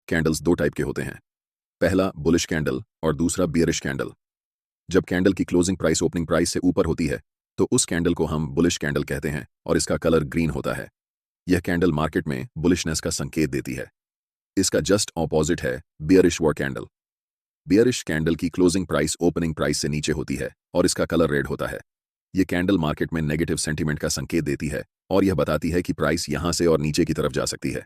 Candles दो type के होते हैं। पहला बुलिश कैंडल और दूसरा बियरिश कैंडल। जब कैंडल की क्लोजिंग प्राइस ओपनिंग प्राइस से ऊपर होती है तो उस कैंडल को हम बुलिश कैंडल कहते हैं और इसका कलर ग्रीन होता है। यह कैंडल मार्केट में बुलिशनेस का संकेत देती है। इसका जस्ट ऑपोजिट है bearish war candle. Bearish candle की क्लोजिंग प्राइस ओपनिंग प्राइस से नीचे होती है और इसका कलर रेड होता है। यह कैंडल मार्केट में नेगेटिव सेंटीमेंट का संकेत देती है और यह बताती है कि प्राइस यहां से और नीचे की तरफ जा सकती है।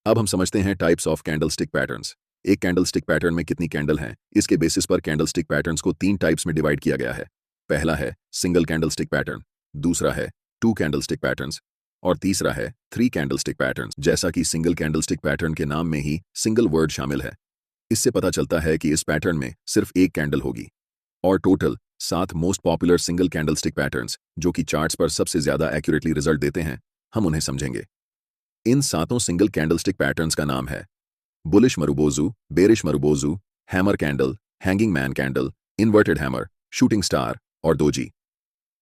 अब हम समझते हैं टाइप्स ऑफ कैंडलस्टिक पैटर्न्स। एक कैंडलस्टिक पैटर्न में कितनी कैंडल हैं, इसके बेसिस पर कैंडलस्टिक पैटर्न्स को 3 टाइप्स में डिवाइड किया गया है। पहला है सिंगल कैंडलस्टिक पैटर्न, दूसरा है 2 कैंडलस्टिक पैटर्न्स और तीसरा है 3 कैंडलस्टिक पैटर्न्स। जैसा कि सिंगल कैंडलस्टिक पैटर्न के नाम में ही सिंगल वर्ड शामिल है, इससे पता चलता है कि इस पैटर्न में सिर्फ एक कैंडल होगी। और total 7 most popular single candlestick patterns जो कि चार्ट्स पर सबसे ज्यादा एक्यूरेटली रिजल्ट देते हैं, हम उन्हें समझेंगे। इन 7 सिंगल कैंडलस्टिक पैटर्न्स का नाम है bullish marubozu, bearish marubozu, hammer candle, hanging man candle, inverted hammer, shooting star और दोजी।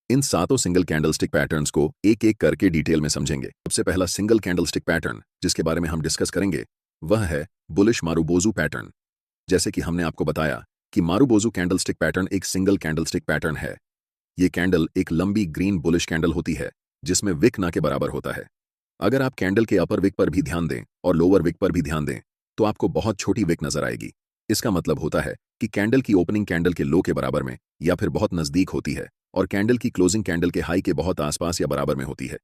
इन 7 सिंगल कैंडलस्टिक पैटर्न्स को एक एक करके डिटेल में समझेंगे। सबसे पहला सिंगल कैंडलस्टिक पैटर्न जिसके बारे में हम डिस्कस करेंगे वह है बुलिश मारुबोजू पैटर्न। जैसे कि हमने आपको बताया कि मारुबोजू कैंडलस्टिक पैटर्न एक सिंगल कैंडलस्टिक पैटर्न है। ये कैंडल एक लंबी ग्रीन बुलिश कैंडल होती है जिसमें विक ना के बराबर होता है। अगर आप कैंडल के अपर विक पर भी ध्यान दें और लोअर विक पर भी ध्यान दें तो आपको बहुत छोटी विक नजर आएगी। इसका मतलब होता है कि कैंडल की ओपनिंग कैंडल के लो के बराबर में या फिर बहुत नजदीक होती है और कैंडल की क्लोजिंग कैंडल के हाई के बहुत आसपास या बराबर में होती है।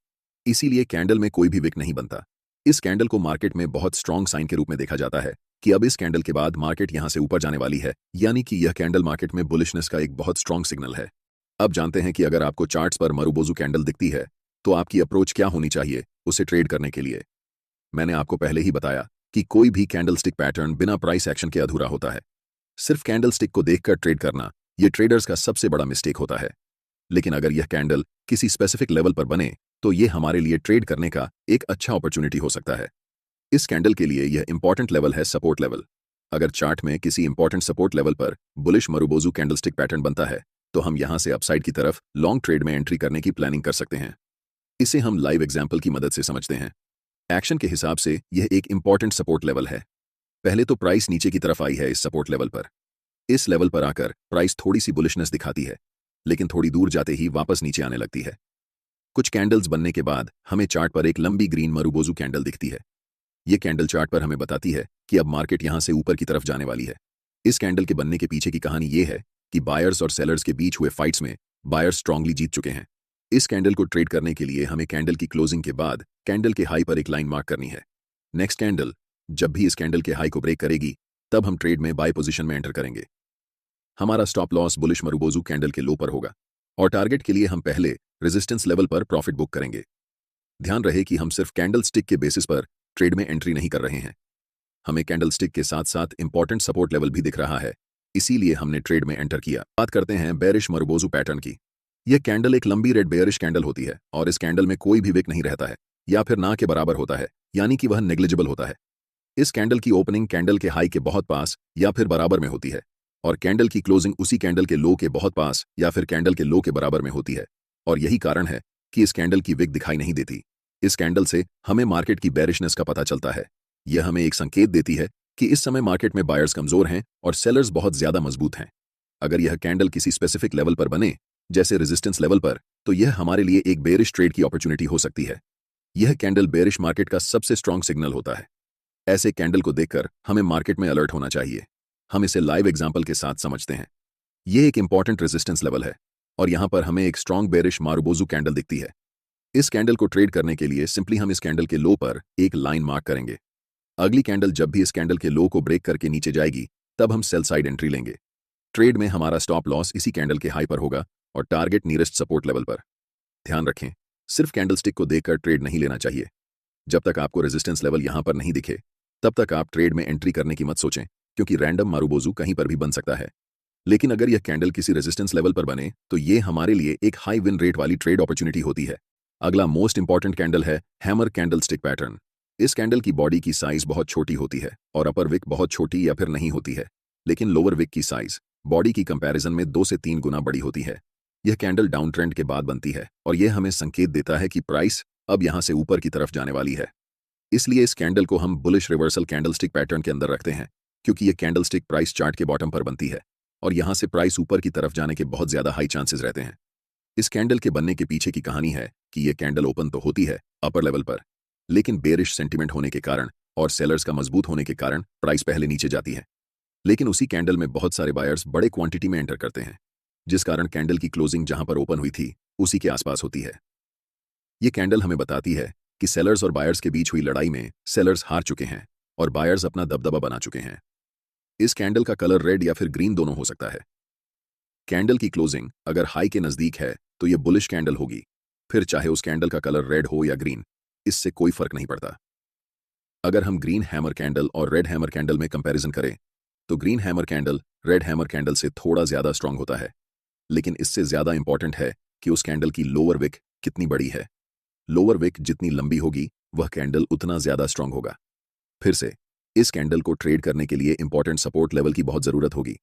इसीलिए कैंडल में कोई भी विक नहीं बनता। इस कैंडल को मार्केट में बहुत स्ट्रॉन्ग साइन के रूप में देखा जाता है कि अब इस कैंडल के बाद मार्केट यहां से ऊपर जाने वाली है, यानी कि यह कैंडल मार्केट में बुलिशनेस का एक बहुत स्ट्रॉन्ग सिग्नल है। अब जानते हैं कि अगर आपको चार्ट्स पर मारुबोजू कैंडल दिखती है तो आपकी अप्रोच क्या होनी चाहिए उसे ट्रेड करने के लिए। मैंने आपको पहले ही बताया कि कोई भी कैंडलस्टिक पैटर्न बिना प्राइस एक्शन के अधूरा होता है। सिर्फ कैंडलस्टिक को देखकर ट्रेड करना यह ट्रेडर्स का सबसे बड़ा मिस्टेक होता है। लेकिन अगर यह कैंडल किसी स्पेसिफिक लेवल पर बने तो यह हमारे लिए ट्रेड करने का एक अच्छा अपॉर्चुनिटी हो सकता है। इस कैंडल के लिए यह इंपॉर्टेंट लेवल है सपोर्ट लेवल। अगर चार्ट में किसी इंपॉर्टेंट सपोर्ट लेवल पर बुलिश मारुबोजू कैंडलस्टिक पैटर्न बनता है तो हम यहां से अपसाइड की तरफ लॉन्ग ट्रेड में एंट्री करने की प्लानिंग कर सकते हैं। इसे हम लाइव एग्जाम्पल की मदद से समझते हैं। एक्शन के हिसाब से यह एक इंपॉर्टेंट सपोर्ट लेवल है। पहले तो प्राइस नीचे की तरफ आई है इस सपोर्ट लेवल पर। इस लेवल पर आकर प्राइस थोड़ी सी बुलिशनेस दिखाती है, लेकिन थोड़ी दूर जाते ही वापस नीचे आने लगती है। कुछ कैंडल्स बनने के बाद हमें चार्ट पर एक लंबी ग्रीन मारुबोजू कैंडल दिखती है। यह कैंडल चार्ट पर हमें बताती है कि अब मार्केट यहां से ऊपर की तरफ जाने वाली है। इस कैंडल के बनने के पीछे की कहानी यह है कि बायर्स और सेलर्स के बीच हुए फाइट्स में बायर्स स्ट्रांगली जीत चुके हैं। इस कैंडल को ट्रेड करने के लिए हमें कैंडल की क्लोजिंग के बाद कैंडल के हाई पर एक लाइन मार्क करनी है। नेक्स्ट कैंडल जब भी इस कैंडल के हाई को ब्रेक करेगी तब हम ट्रेड में बाय पोजीशन में एंटर करेंगे। हमारा stop loss bullish marubozu candle के लो पर होगा और टारगेट के लिए हम पहले रेजिस्टेंस लेवल पर प्रॉफिट बुक करेंगे। ध्यान रहे कि हम सिर्फ कैंडल स्टिक के बेसिस पर ट्रेड में एंट्री नहीं कर रहे हैं। हमें कैंडल स्टिक के साथ साथ इंपॉर्टेंट सपोर्ट लेवल भी दिख रहा है, इसीलिए हमने ट्रेड में एंटर किया। बात करते हैं बेरिश मारुबोजू पैटर्न की। यह कैंडल एक लंबी रेड बेयरिश कैंडल होती है और इस कैंडल में कोई भी विक नहीं रहता है या फिर ना के बराबर होता है, यानी कि वह नेग्लिजिबल होता है। इस कैंडल की ओपनिंग कैंडल के हाई के बहुत पास या फिर बराबर में होती है और कैंडल की क्लोजिंग उसी कैंडल के लो के बहुत पास या फिर कैंडल के लो के बराबर में होती है और यही कारण है कि इस कैंडल की विक दिखाई नहीं देती। इस कैंडल से हमें मार्केट की बेरिशनेस का पता चलता है। यह हमें एक संकेत देती है कि इस समय मार्केट में बायर्स कमजोर हैं और सेलर्स बहुत ज्यादा मजबूत हैं। अगर यह कैंडल किसी स्पेसिफिक लेवल पर बने जैसे रेजिस्टेंस लेवल पर तो यह हमारे लिए एक बेरिश ट्रेड की अपॉर्चुनिटी हो सकती है। यह कैंडल बेरिश मार्केट का सबसे स्ट्रॉन्ग सिग्नल होता है। ऐसे कैंडल को देखकर हमें मार्केट में अलर्ट होना चाहिए। हम इसे लाइव एग्जांपल के साथ समझते हैं। यह एक इंपॉर्टेंट रेजिस्टेंस लेवल है और यहां पर हमें एक स्ट्रॉन्ग बेरिश मारुबोजू कैंडल दिखती है। इस कैंडल को ट्रेड करने के लिए सिंपली हम इस कैंडल के लो पर एक लाइन मार्क करेंगे। अगली कैंडल जब भी इस कैंडल के लो को ब्रेक करके नीचे जाएगी तब हम सेल साइड एंट्री लेंगे। ट्रेड में हमारा स्टॉप लॉस इसी कैंडल के हाई पर होगा और टारगेट नियरेस्ट सपोर्ट लेवल पर। ध्यान रखें, सिर्फ कैंडलस्टिक को देखकर ट्रेड नहीं लेना चाहिए। जब तक आपको रेजिस्टेंस लेवल यहां पर नहीं दिखे तब तक आप ट्रेड में एंट्री करने की मत सोचें, क्योंकि रैंडम मारुबोजू कहीं पर भी बन सकता है। लेकिन अगर यह कैंडल किसी रेजिस्टेंस लेवल पर बने तो यह हमारे लिए एक हाई विन रेट वाली ट्रेड अपॉर्चुनिटी होती है। अगला मोस्ट इंपॉर्टेंट कैंडल है हैमर कैंडलस्टिक पैटर्न। इस कैंडल की बॉडी की साइज बहुत छोटी होती है और अपर विक बहुत छोटी या फिर नहीं होती है, लेकिन लोअर विक की साइज बॉडी की कंपैरिजन में 2 से 3 गुना बड़ी होती है। यह कैंडल डाउन ट्रेंड के बाद बनती है और यह हमें संकेत देता है कि प्राइस अब यहां से ऊपर की तरफ जाने वाली है। इसलिए इस कैंडल को हम बुलिश रिवर्सल कैंडलस्टिक पैटर्न के अंदर रखते हैं, क्योंकि ये कैंडलस्टिक प्राइस चार्ट के बॉटम पर बनती है और यहां से प्राइस ऊपर की तरफ जाने के बहुत ज्यादा हाई चांसेस रहते हैं। इस कैंडल के बनने के पीछे की कहानी है कि यह कैंडल ओपन तो होती है अपर लेवल पर, लेकिन बेरिश सेंटिमेंट होने के कारण और सेलर्स का मजबूत होने के कारण प्राइस पहले नीचे जाती है। लेकिन उसी कैंडल में बहुत सारे बायर्स बड़े क्वांटिटी में एंटर करते हैं, जिस कारण कैंडल की क्लोजिंग जहां पर ओपन हुई थी उसी के आसपास होती है। ये कैंडल हमें बताती है कि सेलर्स और बायर्स के बीच हुई लड़ाई में सेलर्स हार चुके हैं और बायर्स अपना दबदबा बना चुके हैं। इस कैंडल का कलर रेड या फिर ग्रीन दोनों हो सकता है। कैंडल की क्लोजिंग अगर हाई के नजदीक है तो यह बुलिश कैंडल होगी, फिर चाहे उस कैंडल का कलर रेड हो या ग्रीन, इससे कोई फर्क नहीं पड़ता। अगर हम ग्रीन हैमर कैंडल और रेड हैमर कैंडल में कंपैरिजन करें तो green hammer candle red hammer candle से थोड़ा ज्यादा स्ट्रांग होता है, लेकिन इससे ज्यादा इंपॉर्टेंट है कि उस कैंडल की लोअर विक कितनी बड़ी है। लोअर विक जितनी लंबी होगी वह कैंडल उतना ज्यादा स्ट्रांग होगा। फिर से इस कैंडल को ट्रेड करने के लिए इंपॉर्टेंट सपोर्ट लेवल की बहुत जरूरत होगी।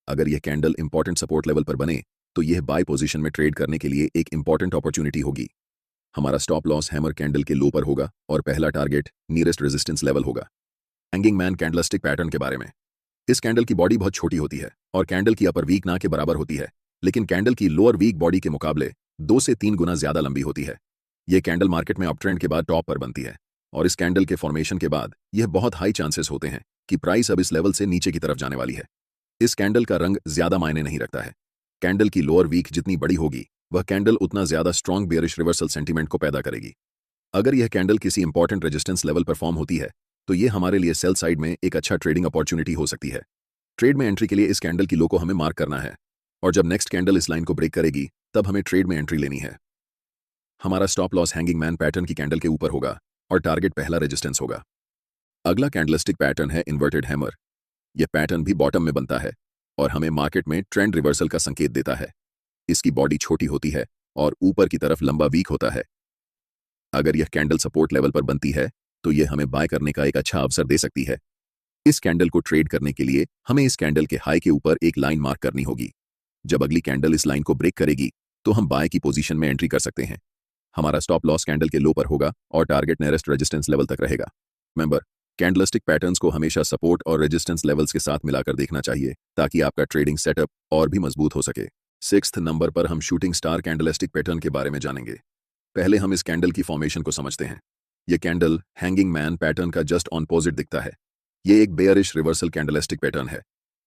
अगर यह कैंडल इंपॉर्टेंट सपोर्ट लेवल पर बने तो यह बाय पोजीशन में ट्रेड करने के लिए एक इंपॉर्टेंट अपॉर्चुनिटी होगी। हमारा स्टॉप लॉस हैमर कैंडल के लो पर होगा और पहला टारगेट नियरेस्ट रेजिस्टेंस लेवल होगा। हैंगिंग मैन कैंडलस्टिक पैटर्न के बारे में, इस कैंडल की बॉडी बहुत छोटी होती है और कैंडल की अपर वीक ना के बराबर होती है, लेकिन कैंडल की लोअर वीक बॉडी के मुकाबले 2 से 3 गुना ज्यादा लंबी होती है। यह कैंडल मार्केट में अपट्रेंड के बाद टॉप पर बनती है और इस कैंडल के फॉर्मेशन के बाद यह बहुत हाई चांसेस होते हैं कि प्राइस अब इस लेवल से नीचे की तरफ जाने वाली है। इस कैंडल का रंग ज्यादा मायने नहीं रखता है। कैंडल की लोअर वीक जितनी बड़ी होगी वह कैंडल उतना ज्यादा स्ट्रॉन्ग बेयरिश रिवर्सल सेंटीमेंट को पैदा करेगी। अगर यह कैंडल किसी इंपॉर्टेंट रेजिस्टेंस लेवल पर फॉर्म होती है तो यह हमारे लिए सेल साइड में एक अच्छा ट्रेडिंग अपॉर्चुनिटी हो सकती है। ट्रेड में एंट्री के लिए इस कैंडल की लो को हमें मार्क करना है और जब नेक्स्ट कैंडल इस लाइन को ब्रेक करेगी तब हमें ट्रेड में एंट्री लेनी है। हमारा stop loss hanging man pattern की कैंडल के ऊपर होगा और टारगेट पहला रेजिस्टेंस होगा। अगला कैंडलस्टिक पैटर्न है इन्वर्टेड हैमर। यह पैटर्न भी बॉटम में बनता है और हमें मार्केट में ट्रेंड रिवर्सल का संकेत देता है। इसकी बॉडी छोटी होती है और ऊपर की तरफ लंबा वीक होता है। अगर यह कैंडल सपोर्ट लेवल पर बनती है तो यह हमें बाय करने का एक अच्छा अवसर दे सकती है। इस कैंडल को ट्रेड करने के लिए हमें इस कैंडल के हाई के ऊपर एक लाइन मार्क करनी होगी। जब अगली कैंडल इस लाइन को ब्रेक करेगी तो हम बाय की पोजीशन में एंट्री कर सकते हैं। हमारा स्टॉप लॉस कैंडल के लो पर होगा और टारगेट नियरेस्ट रेजिस्टेंस लेवल तक रहेगा। मेंबर, कैंडलस्टिक पैटर्न्स को हमेशा सपोर्ट और रेजिस्टेंस लेवल्स के साथ मिलाकर देखना चाहिए ताकि आपका ट्रेडिंग सेटअप और भी मजबूत हो सके। 6th नंबर पर हम शूटिंग स्टार कैंडलस्टिक पैटर्न के बारे में जानेंगे। पहले हम इस कैंडल की फॉर्मेशन को समझते हैं। यह कैंडल हैंगिंग मैन पैटर्न का जस्ट ऑपोजिट दिखता है। यह एक बेयरिश रिवर्सल कैंडलस्टिक पैटर्न है।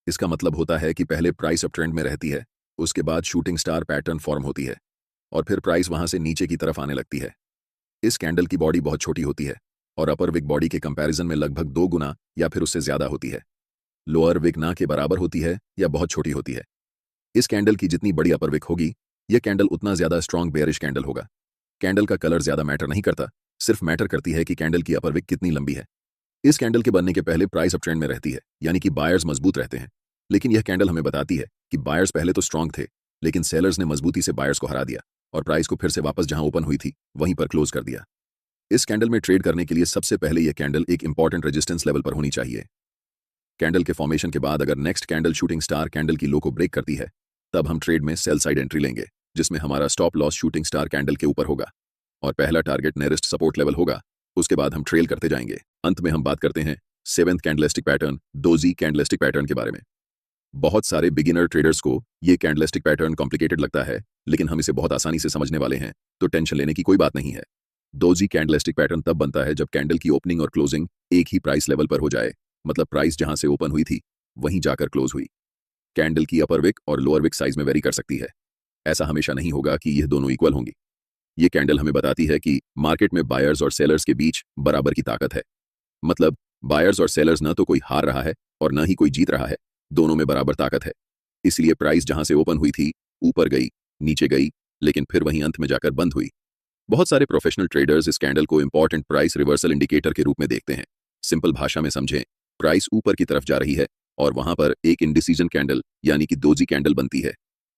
इसका मतलब होता है कि पहले प्राइस अप ट्रेंड में रहती है, उसके बाद शूटिंग स्टार पैटर्न फॉर्म होती है और फिर प्राइस वहां से नीचे की तरफ आने लगती है। इस कैंडल की बॉडी बहुत छोटी होती है और अपर विक बॉडी के कंपैरिजन में लगभग 2 गुना या फिर उससे ज्यादा होती है। लोअर विक ना के बराबर होती है या बहुत छोटी होती है। इस कैंडल की जितनी बड़ी अपर विक होगी यह कैंडल उतना ज्यादा स्ट्रॉन्ग बेयरिश कैंडल होगा। कैंडल का कलर ज्यादा मैटर नहीं करता, सिर्फ मैटर करती है कि कैंडल की अपर विक कितनी लंबी है। इस कैंडल के बनने के पहले प्राइस अप ट्रेंड में रहती है, यानी कि बायर्स मजबूत रहते हैं। लेकिन यह कैंडल हमें बताती है कि बायर्स पहले तो स्ट्रॉन्ग थे, लेकिन सेलर्स ने मजबूती से बायर्स को हरा दिया और प्राइस को फिर से वापस जहां ओपन हुई थी वहीं पर क्लोज कर दिया। इस कैंडल में ट्रेड करने के लिए सबसे पहले यह कैंडल एक इंपॉर्टेंट रेजिस्टेंस लेवल पर होनी चाहिए। कैंडल के फॉर्मेशन के बाद अगर next candle shooting star candle की लो को ब्रेक करती है तब हम ट्रेड में सेल साइड एंट्री लेंगे, जिसमें हमारा stop loss shooting star candle के ऊपर होगा और पहला टारगेट नियरेस्ट सपोर्ट लेवल होगा। उसके बाद हम ट्रेल करते जाएंगे। अंत में हम बात करते हैं 7th candlestick pattern doji candlestick pattern के बारे में। बहुत सारे बिगिनर ट्रेडर्स को ये कैंडलस्टिक पैटर्न कॉम्प्लिकेटेड लगता है, लेकिन हम इसे बहुत आसानी से समझने वाले हैं, तो टेंशन लेने की कोई बात नहीं है। डोजी कैंडलस्टिक पैटर्न तब बनता है जब कैंडल की ओपनिंग और क्लोजिंग एक ही प्राइस लेवल पर हो जाए, मतलब प्राइस जहां से ओपन हुई थी वहीं जाकर क्लोज हुई। कैंडल की अपर विक और लोअर विक साइज में वेरी कर सकती है। ऐसा हमेशा नहीं होगा कि यह दोनों इक्वल होंगी। ये कैंडल हमें बताती है कि मार्केट में बायर्स और सेलर्स के बीच बराबर की ताकत है। मतलब बायर्स और सेलर्स न तो कोई हार रहा है और न ही कोई जीत रहा है, दोनों में बराबर ताकत है। इसलिए प्राइस जहां से ओपन हुई थी ऊपर गई, नीचे गई, लेकिन फिर वहीं अंत में जाकर बंद हुई। बहुत सारे प्रोफेशनल ट्रेडर्स इस कैंडल को इंपॉर्टेंट प्राइस रिवर्सल इंडिकेटर के रूप में देखते हैं। सिंपल भाषा में समझें, प्राइस ऊपर की तरफ जा रही है और वहां पर एक इंडिसीजन कैंडल यानी कि डोजी कैंडल बनती है।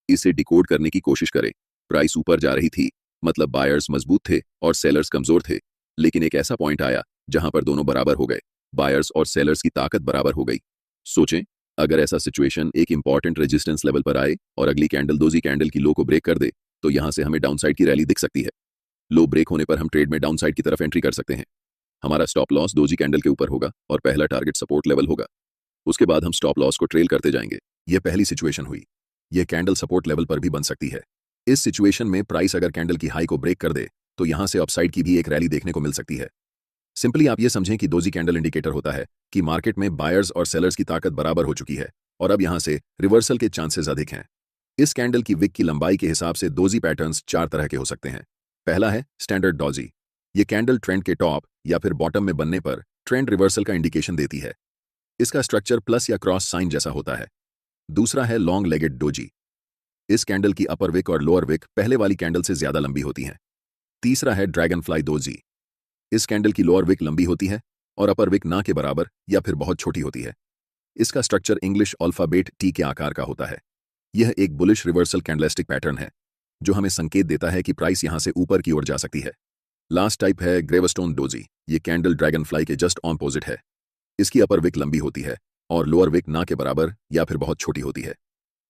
इसे डिकोड करने की कोशिश करें। प्राइस ऊपर जा रही थी, मतलब बायर्स मजबूत थे और सेलर्स कमजोर थे, लेकिन एक ऐसा पॉइंट आया जहां पर दोनों बराबर हो गए, बायर्स और सेलर्स की ताकत बराबर हो गई। सोचें, अगर ऐसा सिचुएशन एक इंपॉर्टेंट रेजिस्टेंस लेवल पर आए और अगली कैंडल डोजी कैंडल की लो को ब्रेक कर दे तो यहां से हमें डाउनसाइड की रैली दिख सकती है। लो ब्रेक होने पर हम ट्रेड में डाउनसाइड की तरफ एंट्री कर सकते हैं। हमारा स्टॉप लॉस डोजी कैंडल के ऊपर होगा और पहला टारगेट सपोर्ट लेवल होगा। उसके बाद हम स्टॉप लॉस को ट्रेल करते जाएंगे। यह पहली सिचुएशन हुई। यह कैंडल सपोर्ट लेवल पर भी बन सकती है। इस सिचुएशन में प्राइस अगर कैंडल की हाई को ब्रेक कर दे तो यहां से अपसाइड की भी एक रैली देखने को मिल सकती है। सिंपली आप ये समझें कि डोजी कैंडल इंडिकेटर होता है कि मार्केट में बायर्स और सेलर्स की ताकत बराबर हो चुकी है और अब यहां से रिवर्सल के चांसेस अधिक हैं। इस कैंडल की विक की लंबाई के हिसाब से डोजी पैटर्न्स 4 तरह के हो सकते हैं। पहला है स्टैंडर्ड डोजी। ये कैंडल ट्रेंड के टॉप या फिर बॉटम में बनने पर ट्रेंड रिवर्सल का इंडिकेशन देती है। इसका स्ट्रक्चर प्लस या क्रॉस साइन जैसा होता है। दूसरा है लॉन्ग लेगेड डोजी। इस कैंडल की अपर विक और लोअर विक पहले वाली कैंडल से ज्यादा लंबी होती हैं। तीसरा है ड्रैगन फ्लाई डोजी। इस कैंडल की लोअर विक लंबी होती है और अपर विक ना के बराबर या फिर बहुत छोटी होती है। इसका स्ट्रक्चर इंग्लिश अल्फाबेट टी के आकार का होता है। यह एक बुलिश रिवर्सल कैंडलस्टिक पैटर्न है जो हमें संकेत देता है कि प्राइस यहां से ऊपर की ओर जा सकती है। लास्ट टाइप है ग्रेवस्टोन डोजी। ये कैंडल ड्रैगन फ्लाई के जस्ट ऑपोजिट है। इसकी अपर विक लंबी होती है और लोअर विक ना के बराबर या फिर बहुत छोटी होती है।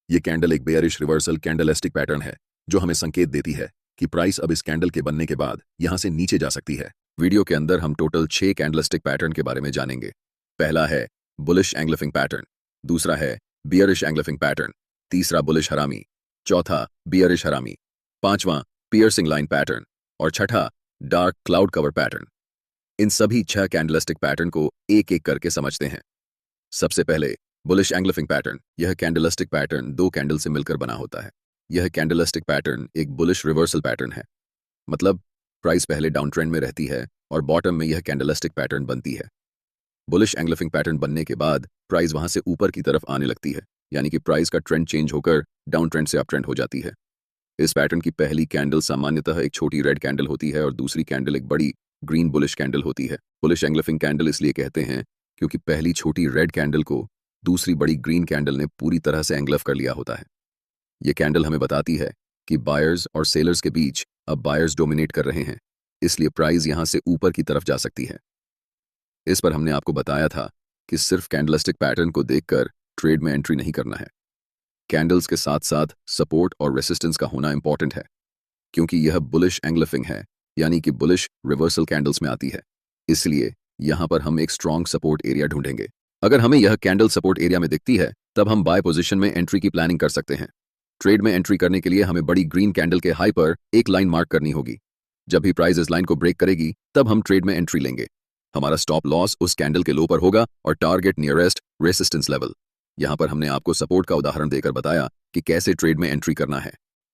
यह कैंडल एक बेयरिश रिवर्सल कैंडलस्टिक पैटर्न है जो हमें संकेत देती है कि प्राइस अब इस कैंडल के बनने के बाद यहां से नीचे जा सकती है। वीडियो के अंदर हम टोटल 6 कैंडलस्टिक पैटर्न के बारे में जानेंगे। पहला है बुलिश एंग्लिफिंग पैटर्न, दूसरा है बियरिश एंग्लिफिंग पैटर्न, तीसरा बुलिश हरामी, चौथा बियरिश हरामी, पांचवां पियर्सिंग लाइन पैटर्न और छठा डार्क क्लाउड कवर पैटर्न। इन सभी 6 कैंडलस्टिक पैटर्न को एक एक करके समझते हैं। सबसे पहले बुलिश एंग्लिफिंग पैटर्न। यह कैंडलस्टिक पैटर्न 2 कैंडल से मिलकर बना होता है। यह कैंडलस्टिक पैटर्न एक बुलिश रिवर्सल पैटर्न है। मतलब प्राइस पहले डाउन ट्रेंड में रहती है और बॉटम में यह कैंडलस्टिक पैटर्न बनती है। बुलिश एंग्लिफिंग पैटर्न बनने के बाद प्राइस वहां से ऊपर की तरफ आने लगती है, यानी कि प्राइस का ट्रेंड चेंज होकर डाउन ट्रेंड से अप ट्रेंड हो जाती है। इस पैटर्न की पहली कैंडल सामान्यतः एक छोटी रेड कैंडल होती है और दूसरी कैंडल एक बड़ी ग्रीन बुलिश कैंडल होती है। बुलिश एंग्लिफिंग कैंडल इसलिए कहते हैं क्योंकि पहली छोटी रेड कैंडल को दूसरी बड़ी ग्रीन कैंडल ने पूरी तरह से एंग्लफ कर लिया होता है। यह कैंडल हमें बताती है कि बायर्स और सेलर्स के बीच अब बायर्स डोमिनेट कर रहे हैं, इसलिए प्राइस यहां से ऊपर की तरफ जा सकती है। इस पर हमने आपको बताया था कि सिर्फ कैंडलस्टिक पैटर्न को देखकर ट्रेड में एंट्री नहीं करना है। कैंडल्स के साथ साथ सपोर्ट और रेसिस्टेंस का होना इंपॉर्टेंट है, क्योंकि यह बुलिश एंग्लिफिंग है, यानी कि बुलिश रिवर्सल कैंडल्स में आती है। इसलिए यहां पर हम एक स्ट्रॉन्ग सपोर्ट एरिया ढूंढेंगे। अगर हमें यह कैंडल सपोर्ट एरिया में दिखती है तब हम बाय पोजीशन में एंट्री की प्लानिंग कर सकते हैं। ट्रेड में एंट्री करने के लिए हमें बड़ी ग्रीन कैंडल के हाई पर एक लाइन मार्क करनी होगी। जब भी प्राइस इस लाइन को ब्रेक करेगी तब हम ट्रेड में एंट्री लेंगे। हमारा स्टॉप लॉस उस कैंडल के लो पर होगा और टारगेट नियरेस्ट रेसिस्टेंस लेवल। यहां पर हमने आपको सपोर्ट का उदाहरण देकर बताया कि कैसे ट्रेड में एंट्री करना है।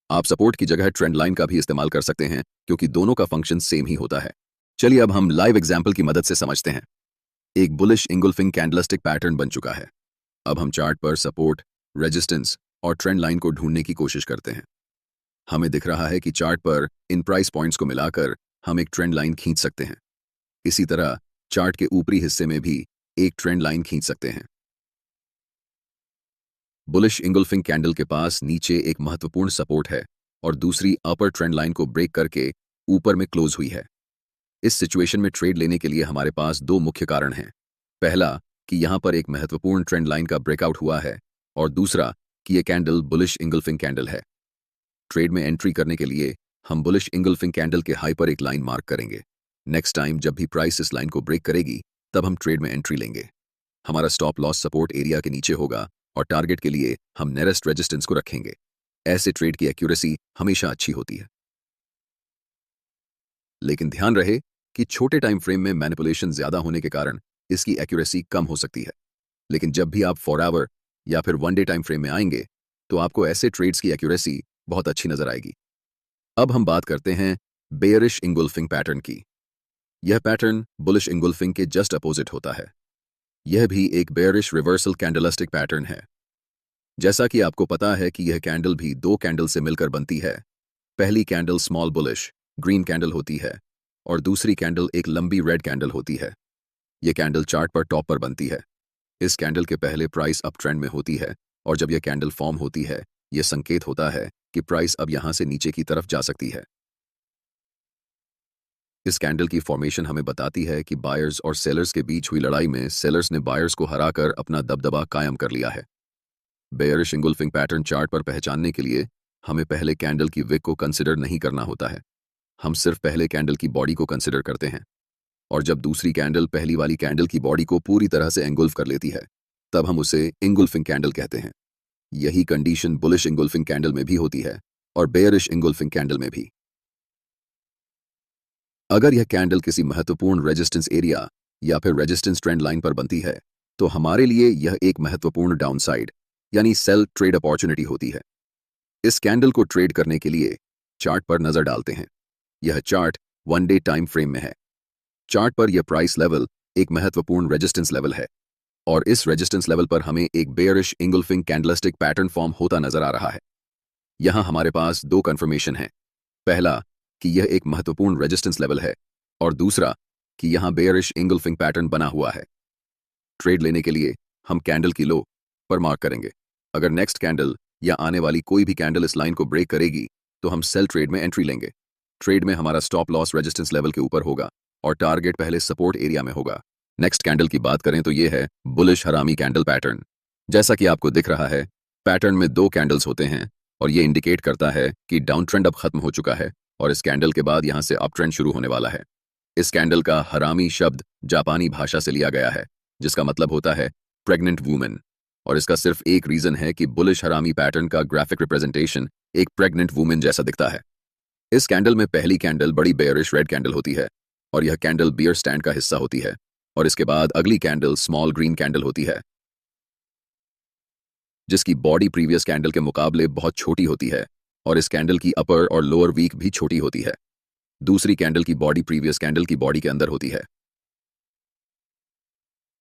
आप सपोर्ट की जगह ट्रेंड लाइन का भी इस्तेमाल कर सकते हैं, क्योंकि दोनों का फंक्शन सेम ही होता है। चलिए अब हम लाइव एग्जाम्पल की मदद से समझते हैं। एक बुलिश इंगुल्फिंग कैंडलस्टिक पैटर्न बन चुका है। अब हम चार्ट पर सपोर्ट, रेजिस्टेंस और ट्रेंड लाइन को ढूंढने की कोशिश करते हैं। हमें दिख रहा है कि चार्ट पर इन प्राइस पॉइंट्स को मिलाकर हम एक ट्रेंड लाइन खींच सकते हैं। इसी तरह चार्ट के ऊपरी हिस्से में भी एक ट्रेंड लाइन खींच सकते हैं। बुलिश इंगुल्फिंग कैंडल के पास नीचे एक महत्वपूर्ण सपोर्ट है और दूसरी अपर ट्रेंड लाइन को ब्रेक करके ऊपर में क्लोज हुई है। इस सिचुएशन में ट्रेड लेने के लिए हमारे पास 2 मुख्य कारण हैं। पहला कि यहां पर एक महत्वपूर्ण ट्रेंड लाइन का ब्रेकआउट हुआ है और दूसरा कि यह कैंडल बुलिश इंगुल्फिंग कैंडल है। ट्रेड में एंट्री करने के लिए हम बुलिश इंगुल्फिंग कैंडल के हाई पर एक लाइन मार्क करेंगे। नेक्स्ट टाइम जब भी प्राइस इस लाइन को ब्रेक करेगी तब हम ट्रेड में एंट्री लेंगे। हमारा स्टॉप लॉस सपोर्ट एरिया के नीचे होगा और टारगेट के लिए हम नियरेस्ट रेजिस्टेंस को रखेंगे। ऐसे ट्रेड की एक्यूरेसी हमेशा अच्छी होती है। लेकिन ध्यान रहे कि छोटे टाइम फ्रेम में मैनिपुलेशन ज्यादा होने के कारण इसकी एक्यूरेसी कम हो सकती है। लेकिन जब भी आप 4 आवर या फिर 1 डे टाइम फ्रेम में आएंगे तो आपको ऐसे ट्रेड्स की एक्यूरेसी बहुत अच्छी नजर आएगी। अब हम बात करते हैं बेयरिश इंगुल्फिंग पैटर्न की। यह पैटर्न बुलिश इंगुल्फिंग के जस्ट अपोजिट होता है। यह भी एक बेयरिश रिवर्सल कैंडलस्टिक पैटर्न है। जैसा कि आपको पता है कि यह कैंडल भी 2 कैंडल से मिलकर बनती है। पहली candle small bullish green candle होती है और दूसरी कैंडल एक लंबी रेड कैंडल होती है। यह कैंडल चार्ट पर टॉप पर बनती है। इस कैंडल के पहले प्राइस अप ट्रेंड में होती है और जब यह कैंडल फॉर्म होती है यह संकेत होता है कि प्राइस अब यहां से नीचे की तरफ जा सकती है। इस कैंडल की फॉर्मेशन हमें बताती है कि बायर्स और सेलर्स के बीच हुई लड़ाई में सेलर्स ने बायर्स को हराकर अपना दबदबा कायम कर लिया है। बेयरिश इंगुल्फिंग पैटर्न चार्ट पर पहचानने के लिए हमें पहले कैंडल की विक को कंसिडर नहीं करना होता है। हम सिर्फ पहले कैंडल की बॉडी को कंसिडर करते हैं। और जब दूसरी कैंडल पहली वाली कैंडल की बॉडी को पूरी तरह से एंगुल्फ कर लेती है, तब हम उसे इंगुल्फिंग कैंडल कहते हैं। यही कंडीशन बुलिश इंगुल्फिंग कैंडल में भी होती है और बेयरिश इंगुल्फिंग कैंडल में भी। अगर यह कैंडल किसी महत्वपूर्ण रेजिस्टेंस एरिया या फिर रेजिस्टेंस ट्रेंड लाइन पर बनती है, तो हमारे लिए यह एक महत्वपूर्ण डाउनसाइड यानी सेल ट्रेड अपॉर्चुनिटी होती है। इस कैंडल को ट्रेड करने के लिए चार्ट पर नजर डालते हैं। यह चार्ट 1 डे टाइम फ्रेम में है। चार्ट पर यह प्राइस लेवल एक महत्वपूर्ण रेजिस्टेंस लेवल है और इस रेजिस्टेंस लेवल पर हमें एक बेयरिश इंगुल्फिंग कैंडलस्टिक पैटर्न फॉर्म होता नजर आ रहा है। यहां हमारे पास दो कंफर्मेशन है। पहला कि यह एक महत्वपूर्ण रेजिस्टेंस लेवल है और दूसरा कि यहां बेयरिश इंगुल्फिंग पैटर्न बना हुआ है। ट्रेड लेने के लिए हम कैंडल की लो पर मार्क करेंगे। अगर नेक्स्ट कैंडल या आने वाली कोई भी कैंडल इस लाइन को ब्रेक करेगी तो हम सेल ट्रेड में एंट्री लेंगे। ट्रेड में हमारा स्टॉप लॉस रेजिस्टेंस लेवल के ऊपर होगा और टारगेट पहले सपोर्ट एरिया में होगा। नेक्स्ट कैंडल की बात करें तो यह है बुलिश हरामी कैंडल पैटर्न। जैसा कि आपको दिख रहा है, पैटर्न में दो कैंडल्स होते हैं और ये इंडिकेट करता है कि डाउन ट्रेंड अब खत्म हो चुका है और इस कैंडल के बाद यहां से अप ट्रेंड शुरू होने वाला है। इस कैंडल का हरामी शब्द जापानी भाषा से लिया गया है, जिसका मतलब होता है प्रेग्नेंट वुमेन, और इसका सिर्फ एक रीजन है कि बुलिश हरामी पैटर्न का ग्राफिक रिप्रेजेंटेशन एक प्रेग्नेंट वुमेन जैसा दिखता है। इस कैंडल में पहली कैंडल बड़ी बेयरिश रेड कैंडल होती है और यह कैंडल बियर स्टैंड का हिस्सा होती है, और इसके बाद अगली कैंडल स्मॉल ग्रीन कैंडल होती है जिसकी बॉडी प्रीवियस कैंडल के मुकाबले बहुत छोटी होती है और इस कैंडल की अपर और लोअर वीक भी छोटी होती है। दूसरी कैंडल की बॉडी प्रीवियस कैंडल की बॉडी के अंदर होती है।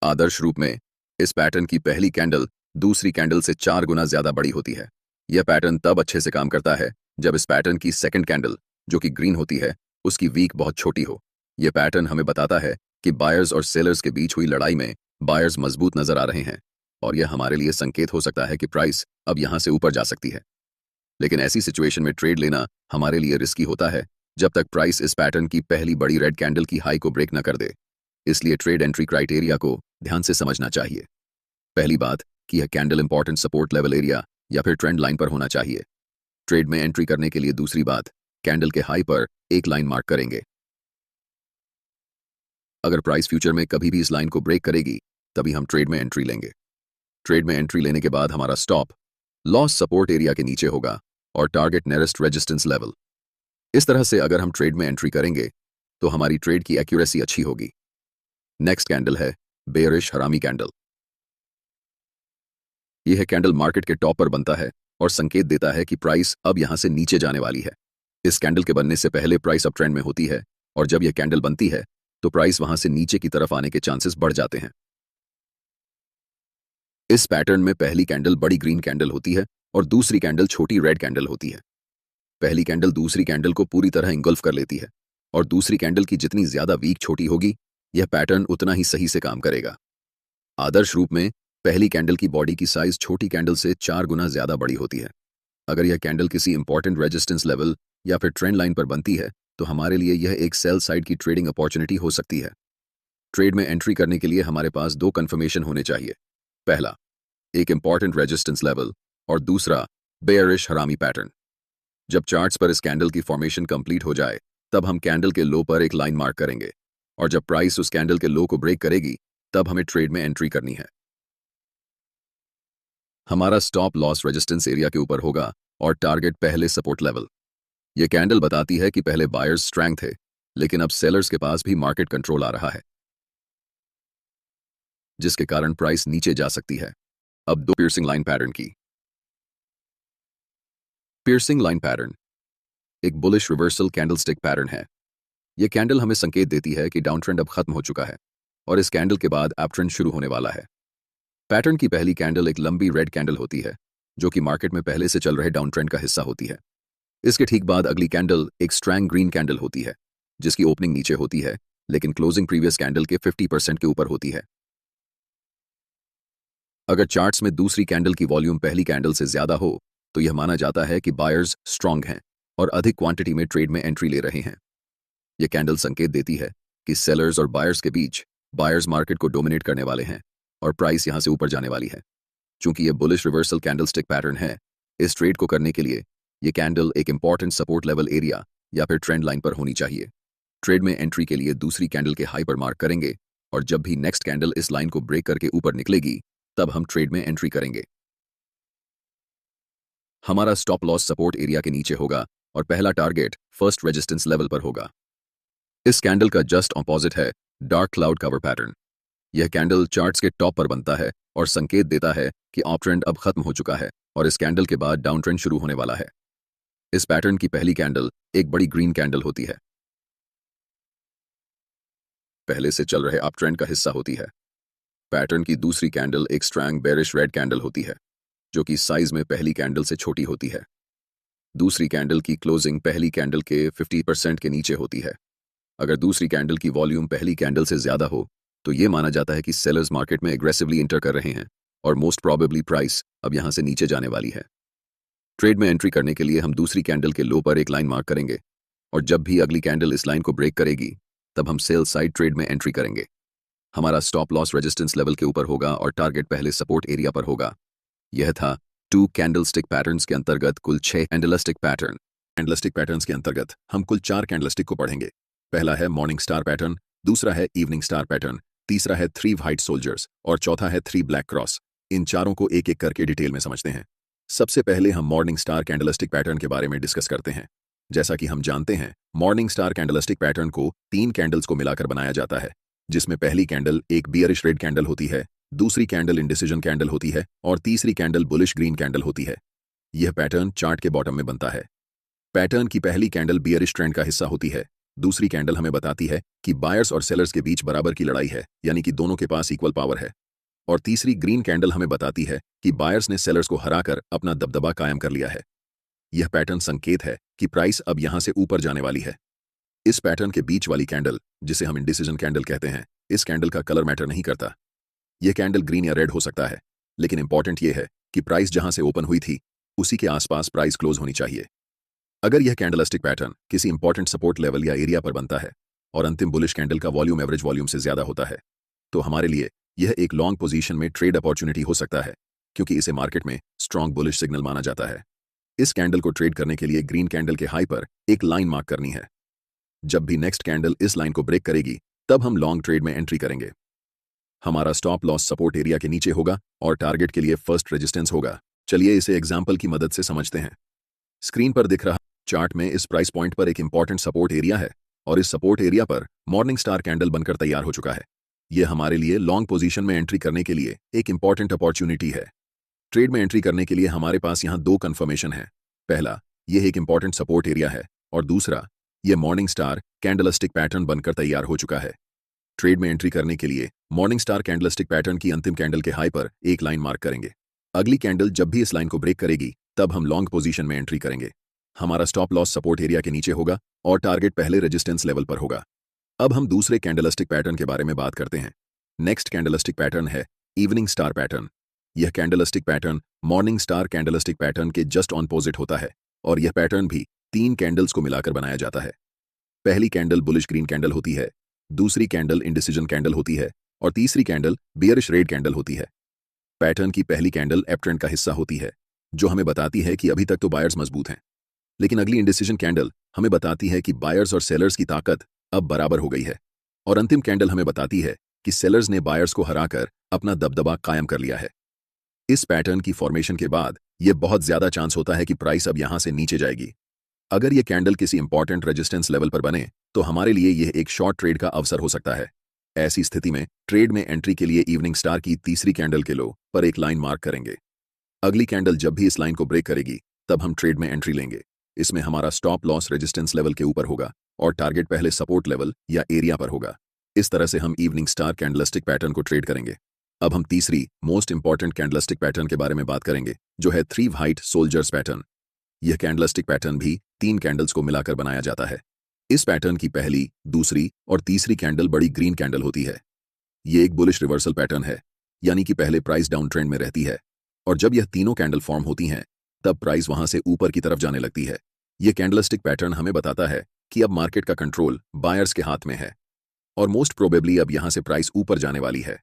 आदर्श रूप में इस पैटर्न की पहली कैंडल दूसरी कैंडल से 4 गुना ज्यादा बड़ी होती है। यह पैटर्न तब अच्छे से काम करता है जब इस पैटर्न की सेकंड कैंडल, जो कि ग्रीन होती है, उसकी वीक बहुत छोटी हो। यह पैटर्न हमें बताता है कि बायर्स और सेलर्स के बीच हुई लड़ाई में बायर्स मजबूत नजर आ रहे हैं और यह हमारे लिए संकेत हो सकता है कि प्राइस अब यहां से ऊपर जा सकती है। लेकिन ऐसी सिचुएशन में ट्रेड लेना हमारे लिए रिस्की होता है जब तक प्राइस इस पैटर्न की पहली बड़ी रेड कैंडल की हाई को ब्रेक न कर दे। इसलिए ट्रेड एंट्री क्राइटेरिया को ध्यान से समझना चाहिए। पहली बात कि यह candle important support level area या फिर ट्रेंड लाइन पर होना चाहिए। ट्रेड में एंट्री करने के लिए दूसरी बात, कैंडल के हाई पर एक लाइन मार्क करेंगे। अगर प्राइस फ्यूचर में कभी भी इस लाइन को ब्रेक करेगी तभी हम ट्रेड में एंट्री लेंगे। ट्रेड में एंट्री लेने के बाद हमारा स्टॉप लॉस सपोर्ट एरिया के नीचे होगा और टारगेट नियरेस्ट रेजिस्टेंस लेवल। इस तरह से अगर हम ट्रेड में एंट्री करेंगे तो हमारी ट्रेड की एक्यूरेसी अच्छी होगी। नेक्स्ट कैंडल है बेयरिश हरामी कैंडल। यह कैंडल मार्केट के टॉप पर बनता है और संकेत देता है कि प्राइस अब यहां से नीचे जाने वाली है। इस कैंडल के बनने से पहले प्राइस अप ट्रेंड में होती है और जब यह कैंडल बनती है तो प्राइस वहां से नीचे की तरफ आने के चांसेस बढ़ जाते हैं। इस पैटर्न में पहली कैंडल बड़ी ग्रीन कैंडल होती है और दूसरी कैंडल छोटी रेड कैंडल होती है। पहली कैंडल दूसरी कैंडल को पूरी तरह इंगल्फ कर लेती है और दूसरी कैंडल की जितनी ज्यादा वीक छोटी होगी, यह पैटर्न उतना ही सही से काम करेगा। आदर्श रूप में पहली कैंडल की बॉडी की साइज छोटी कैंडल से 4 गुना ज्यादा बड़ी होती है। अगर यह कैंडल किसी इंपॉर्टेंट रेजिस्टेंस लेवल या फिर ट्रेंड लाइन पर बनती है तो हमारे लिए यह एक सेल साइड की ट्रेडिंग अपॉर्चुनिटी हो सकती है। ट्रेड में एंट्री करने के लिए हमारे पास दो कंफर्मेशन होने चाहिए। पहला, एक इंपॉर्टेंट रेजिस्टेंस लेवल और दूसरा बेयरिश हरामी पैटर्न। जब चार्ट्स पर इस कैंडल की फॉर्मेशन कंप्लीट हो जाए तब हम कैंडल के लो पर एक लाइन मार्क करेंगे और जब प्राइस उस कैंडल के लो को ब्रेक करेगी तब हमें ट्रेड में एंट्री करनी है। हमारा स्टॉप लॉस रेजिस्टेंस एरिया के ऊपर होगा और टारगेट पहले सपोर्ट लेवल। यह कैंडल बताती है कि पहले बायर्स स्ट्रेंथ थे, लेकिन अब सेलर्स के पास भी मार्केट कंट्रोल आ रहा है, जिसके कारण प्राइस नीचे जा सकती है। अब दो पियर्सिंग लाइन पैटर्न की। पियर्सिंग लाइन पैटर्न एक बुलिश रिवर्सल कैंडलस्टिक पैटर्न है। यह कैंडल हमें संकेत देती है कि डाउन ट्रेंड अब खत्म हो चुका है और इस कैंडल के बाद अप ट्रेंड शुरू होने वाला है। पैटर्न की पहली कैंडल एक लंबी रेड कैंडल होती है जो कि मार्केट में पहले से चल रहे डाउन ट्रेंड का हिस्सा होती है। इसके ठीक बाद अगली कैंडल एक स्ट्रैंग ग्रीन कैंडल होती है जिसकी ओपनिंग नीचे होती है लेकिन क्लोजिंग प्रीवियस कैंडल के 50% के ऊपर होती है। अगर चार्ट्स में दूसरी कैंडल की वॉल्यूम पहली कैंडल से ज्यादा हो तो यह माना जाता है कि बायर्स स्ट्रांग हैं और अधिक क्वांटिटी में ट्रेड में एंट्री ले रहे हैं। यह कैंडल संकेत देती है कि सेलर्स और बायर्स के बीच बायर्स मार्केट को डोमिनेट करने वाले हैं और प्राइस यहां से ऊपर जाने वाली है। चूंकि यह बुलिश रिवर्सल कैंडलस्टिक पैटर्न है, इस ट्रेड को करने के लिए यह कैंडल एक इंपॉर्टेंट सपोर्ट लेवल एरिया या फिर ट्रेंड लाइन पर होनी चाहिए। ट्रेड में एंट्री के लिए दूसरी कैंडल के हाई पर मार्क करेंगे और जब भी नेक्स्ट कैंडल इस लाइन को ब्रेक करके ऊपर निकलेगी तब हम ट्रेड में एंट्री करेंगे। हमारा स्टॉप लॉस सपोर्ट एरिया के नीचे होगा और पहला टारगेट फर्स्ट रेजिस्टेंस लेवल पर होगा। इस कैंडल का जस्ट ऑपोजिट है डार्क क्लाउड कवर पैटर्न। यह कैंडल चार्ट्स के टॉप पर बनता है और संकेत देता है कि अप ट्रेंड अब खत्म हो चुका है और इस कैंडल के बाद डाउन ट्रेंड शुरू होने वाला है। इस पैटर्न की पहली कैंडल एक बड़ी ग्रीन कैंडल होती है, पहले से चल रहे अप ट्रेंड का हिस्सा होती है। पैटर्न की दूसरी कैंडल एक स्ट्रॉन्ग बेरिश रेड कैंडल होती है, जो कि साइज में पहली कैंडल से छोटी होती है। दूसरी कैंडल की क्लोजिंग पहली कैंडल के 50% के नीचे होती है। अगर दूसरी कैंडल की वॉल्यूम पहली कैंडल से ज्यादा हो तो यह माना जाता है कि सेलर्स मार्केट में एग्रेसिवली इंटर कर रहे हैं और मोस्ट प्रोबेबली प्राइस अब यहां से नीचे जाने वाली है। ट्रेड में एंट्री करने के लिए हम दूसरी कैंडल के लो पर एक लाइन मार्क करेंगे और जब भी अगली कैंडल इस लाइन को ब्रेक करेगी तब हम सेल साइड ट्रेड में एंट्री करेंगे। हमारा स्टॉप लॉस रेजिस्टेंस लेवल के ऊपर होगा और टारगेट पहले सपोर्ट एरिया पर होगा। यह था 2 कैंडलस्टिक पैटर्न्स के अंतर्गत कुल 6 कैंडलस्टिक पैटर्न। कैंडलस्टिक पैटर्न्स के अंतर्गत हम कुल 4 कैंडलस्टिक को पढ़ेंगे। पहला है मॉर्निंग स्टार पैटर्न, दूसरा है इवनिंग स्टार पैटर्न, तीसरा है 3 व्हाइट सोल्जर्स और चौथा है 3 ब्लैक क्रॉस। इन चारों को एक एक करके डिटेल में समझते हैं। सबसे पहले हम मॉर्निंग स्टार कैंडलस्टिक पैटर्न के बारे में डिस्कस करते हैं। जैसा कि हम जानते हैं, मॉर्निंग स्टार कैंडलस्टिक पैटर्न को 3 कैंडल्स को मिलाकर बनाया जाता है, जिसमें पहली कैंडल एक बियरिश रेड कैंडल होती है, दूसरी कैंडल इंडिसीजन कैंडल होती है और तीसरी कैंडल बुलिश ग्रीन कैंडल होती है। यह पैटर्न चार्ट के बॉटम में बनता है। पैटर्न की पहली कैंडल बियरिश ट्रेंड का हिस्सा होती है। दूसरी कैंडल हमें बताती है कि बायर्स और सेलर्स के बीच बराबर की लड़ाई है, यानी कि दोनों के पास इक्वल पावर है। और तीसरी ग्रीन कैंडल हमें बताती है कि बायर्स ने सेलर्स को हराकर अपना दबदबा कायम कर लिया है। यह पैटर्न संकेत है कि प्राइस अब यहां से ऊपर जाने वाली है। इस पैटर्न के बीच वाली कैंडल, जिसे हम इंडिसीजन कैंडल कहते हैं, इस कैंडल का कलर मैटर नहीं करता। यह कैंडल ग्रीन या रेड हो सकता है, लेकिन इंपॉर्टेंट यह है कि प्राइस जहां से ओपन हुई थी उसी के आसपास प्राइस क्लोज होनी चाहिए। अगर यह कैंडलस्टिक पैटर्न किसी इंपॉर्टेंट सपोर्ट लेवल या एरिया पर बनता है और अंतिम बुलिश कैंडल का वॉल्यूम एवरेज वॉल्यूम से ज्यादा होता है, तो हमारे लिए यह एक लॉन्ग पोजीशन में ट्रेड अपॉर्चुनिटी हो सकता है, क्योंकि इसे मार्केट में स्ट्रॉन्ग बुलिश सिग्नल माना जाता है। इस कैंडल को ट्रेड करने के लिए ग्रीन कैंडल के हाई पर एक लाइन मार्क करनी है। जब भी नेक्स्ट कैंडल इस लाइन को ब्रेक करेगी तब हम लॉन्ग ट्रेड में एंट्री करेंगे। हमारा स्टॉप लॉस सपोर्ट एरिया के नीचे होगा और टारगेट के लिए फर्स्ट रेजिस्टेंस होगा। चलिए इसे एग्जाम्पल की मदद से समझते हैं। स्क्रीन पर दिख रहा चार्ट में इस प्राइस पॉइंट पर एक इंपॉर्टेंट सपोर्ट एरिया है और इस सपोर्ट एरिया पर मॉर्निंग स्टार कैंडल बनकर तैयार हो चुका है। यह हमारे लिए लॉन्ग पोजीशन में एंट्री करने के लिए एक इंपॉर्टेंट अपॉर्चुनिटी है। ट्रेड में एंट्री करने के लिए हमारे पास यहां 2 कंफर्मेशन है। पहला, यह एक इंपॉर्टेंट सपोर्ट एरिया है और दूसरा, यह मॉर्निंग स्टार कैंडलस्टिक पैटर्न बनकर तैयार हो चुका है। ट्रेड में एंट्री करने के लिए मॉर्निंग स्टार कैंडलस्टिक पैटर्न की अंतिम कैंडल के हाई पर एक लाइन मार्क करेंगे। अगली कैंडल जब भी इस लाइन को ब्रेक करेगी तब हम लॉन्ग पोजीशन में एंट्री करेंगे। हमारा स्टॉप लॉस सपोर्ट एरिया के नीचे होगा और टारगेट पहले रेजिस्टेंस लेवल पर होगा। अब हम दूसरे कैंडलस्टिक पैटर्न के बारे में बात करते हैं। नेक्स्ट कैंडलस्टिक पैटर्न है इवनिंग स्टार पैटर्न। यह candlestick pattern morning star candlestick pattern के जस्ट ऑपोजिट होता है और यह पैटर्न भी 3 कैंडल्स को मिलाकर बनाया जाता है। पहली कैंडल बुलिश ग्रीन कैंडल होती है, दूसरी कैंडल इंडिसीजन कैंडल होती है और तीसरी कैंडल बियरिश रेड कैंडल होती है। पैटर्न की पहली कैंडल अप ट्रेंड का हिस्सा होती है, जो हमें बताती है कि अभी तक तो बायर्स मजबूत हैं, लेकिन अगली इंडिसीजन कैंडल हमें बताती है कि बायर्स और सेलर्स की ताकत अब बराबर हो गई है और अंतिम कैंडल हमें बताती है कि सेलर्स ने बायर्स को हराकर अपना दबदबा कायम कर लिया है। इस पैटर्न की फॉर्मेशन के बाद यह बहुत ज्यादा चांस होता है कि प्राइस अब यहां से नीचे जाएगी। अगर यह कैंडल किसी इंपॉर्टेंट रेजिस्टेंस लेवल पर बने तो हमारे लिए यह एक शॉर्ट ट्रेड का अवसर हो सकता है। ऐसी स्थिति में ट्रेड में एंट्री के लिए इवनिंग स्टार की तीसरी कैंडल के लो पर एक लाइन मार्क करेंगे। अगली कैंडल जब भी इस लाइन को ब्रेक करेगी तब हम ट्रेड में एंट्री लेंगे। इसमें हमारा स्टॉप लॉस रेजिस्टेंस लेवल के ऊपर होगा और टारगेट पहले सपोर्ट लेवल या एरिया पर होगा। इस तरह से हम इवनिंग स्टार कैंडलस्टिक पैटर्न को ट्रेड करेंगे। अब हम तीसरी मोस्ट इंपॉर्टेंट कैंडलस्टिक पैटर्न के बारे में बात करेंगे, जो है 3 व्हाइट सोल्जर्स पैटर्न। यह कैंडलस्टिक पैटर्न भी 3 कैंडल्स को मिलाकर बनाया जाता है। इस पैटर्न की पहली, दूसरी और तीसरी कैंडल बड़ी ग्रीन कैंडल होती है। यह एक बुलिश रिवर्सल पैटर्न है, यानी कि पहले प्राइस डाउन ट्रेंड में रहती है और जब यह तीनों कैंडल फॉर्म होती हैं तब प्राइस वहां से ऊपर की तरफ जाने लगती है। यह कैंडलस्टिक पैटर्न हमें बताता है कि अब मार्केट का कंट्रोल बायर्स के हाथ में है और मोस्ट प्रोबेबली अब यहां से प्राइस ऊपर जाने वाली है।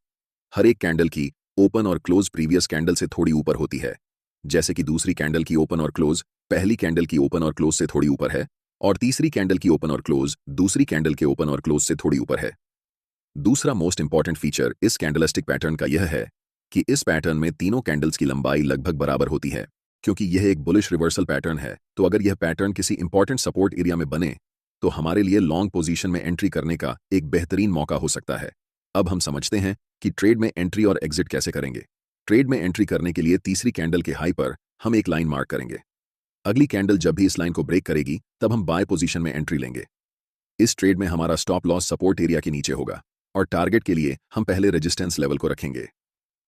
हर एक कैंडल की ओपन और क्लोज प्रीवियस कैंडल से थोड़ी ऊपर होती है, जैसे कि दूसरी कैंडल की ओपन और क्लोज पहली कैंडल की ओपन और क्लोज से थोड़ी ऊपर है और तीसरी कैंडल की ओपन और क्लोज दूसरी कैंडल के ओपन और क्लोज से थोड़ी ऊपर है। दूसरा मोस्ट इंपॉर्टेंट फीचर इस कैंडलस्टिक पैटर्न का यह है कि इस पैटर्न में तीनों कैंडल्स की लंबाई लगभग बराबर होती है। क्योंकि यह एक बुलिश रिवर्सल पैटर्न है, तो अगर यह पैटर्न किसी इंपॉर्टेंट सपोर्ट एरिया में बने तो हमारे लिए लॉन्ग पोजीशन में एंट्री करने का एक बेहतरीन मौका हो सकता है। अब हम समझते हैं कि ट्रेड में एंट्री और एग्जिट कैसे करेंगे। ट्रेड में एंट्री करने के लिए तीसरी कैंडल के हाई पर हम एक लाइन मार्क करेंगे। अगली कैंडल जब भी इस लाइन को ब्रेक करेगी तब हम बाय पोजीशन में एंट्री लेंगे। इस ट्रेड में हमारा स्टॉप लॉस सपोर्ट एरिया के नीचे होगा और टारगेट के लिए हम पहले रेजिस्टेंस लेवल को रखेंगे।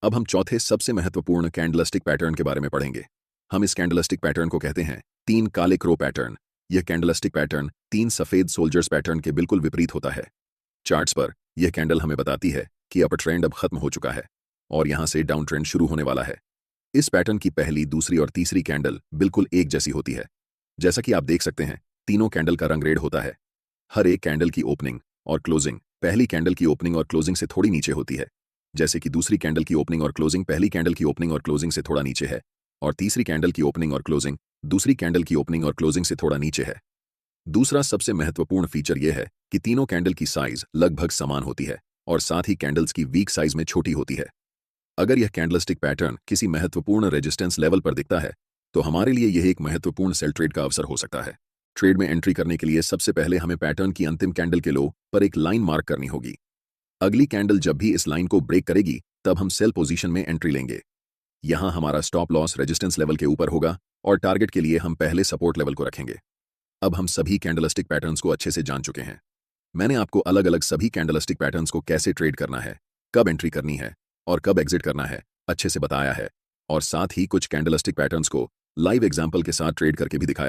अब हम चौथे सबसे महत्वपूर्ण कैंडलस्टिक पैटर्न के बारे में पढ़ेंगे। हम इस कैंडलस्टिक पैटर्न को कहते हैं 3 काले क्रो पैटर्न। यह कैंडलस्टिक पैटर्न 3 सफेद सोल्जर्स पैटर्न के बिल्कुल विपरीत होता है। चार्ट्स पर यह कैंडल हमें बताती है कि अपर ट्रेंड अब खत्म हो चुका है और यहां से डाउन ट्रेंड शुरू होने वाला है। इस पैटर्न की पहली, दूसरी और तीसरी कैंडल बिल्कुल एक जैसी होती है। जैसा कि आप देख सकते हैं, तीनों कैंडल का रंग रेड होता है। हर एक कैंडल की ओपनिंग और क्लोजिंग पहली कैंडल की ओपनिंग और क्लोजिंग से थोड़ी नीचे होती है, जैसे कि दूसरी कैंडल की ओपनिंग और क्लोजिंग पहली कैंडल की ओपनिंग और क्लोजिंग से थोड़ा नीचे है, और तीसरी कैंडल की ओपनिंग और क्लोजिंग दूसरी कैंडल की ओपनिंग और क्लोजिंग से थोड़ा नीचे है। दूसरा सबसे महत्वपूर्ण फीचर यह है कि तीनों कैंडल की साइज लगभग समान होती है और साथ ही कैंडल्स की वीक साइज में छोटी होती है। अगर यह कैंडलस्टिक पैटर्न किसी महत्वपूर्ण रेजिस्टेंस लेवल पर दिखता है तो हमारे लिए यह एक महत्वपूर्ण सेल ट्रेड का अवसर हो सकता है। ट्रेड में एंट्री करने के लिए सबसे पहले हमें पैटर्न की अंतिम कैंडल के लो पर एक लाइन मार्क करनी होगी। अगली कैंडल जब भी इस लाइन को ब्रेक करेगी तब हम सेल पोजीशन में एंट्री लेंगे। यहां हमारा स्टॉप लॉस रेजिस्टेंस लेवल के ऊपर होगा और टारगेट के लिए हम पहले सपोर्ट लेवल को रखेंगे। अब हम सभी कैंडलस्टिक पैटर्न्स को अच्छे से जान चुके हैं। मैंने आपको अलग अलग सभी कैंडलस्टिक पैटर्न्स को कैसे ट्रेड करना है, कब एंट्री करनी है और कब एग्जिट करना है अच्छे से बताया है, और साथ ही कुछ कैंडलस्टिक पैटर्न्स को लाइव एग्जाम्पल के साथ ट्रेड करके भी दिखाया।